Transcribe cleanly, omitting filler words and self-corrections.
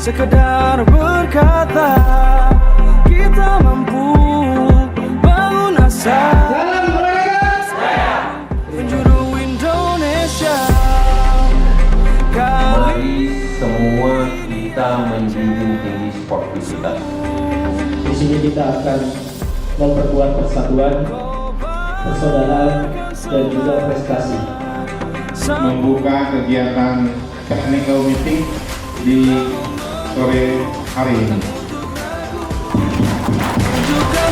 sekedar berkata kita mampu bangun asa. Penjuru Indonesia, mari semua kita menjunjung tinggi sportivitas. Di sini kita akan memperkuat persatuan, persaudaraan, dan juga prestasi. Membuka kegiatan technical meeting di sore hari ini. juga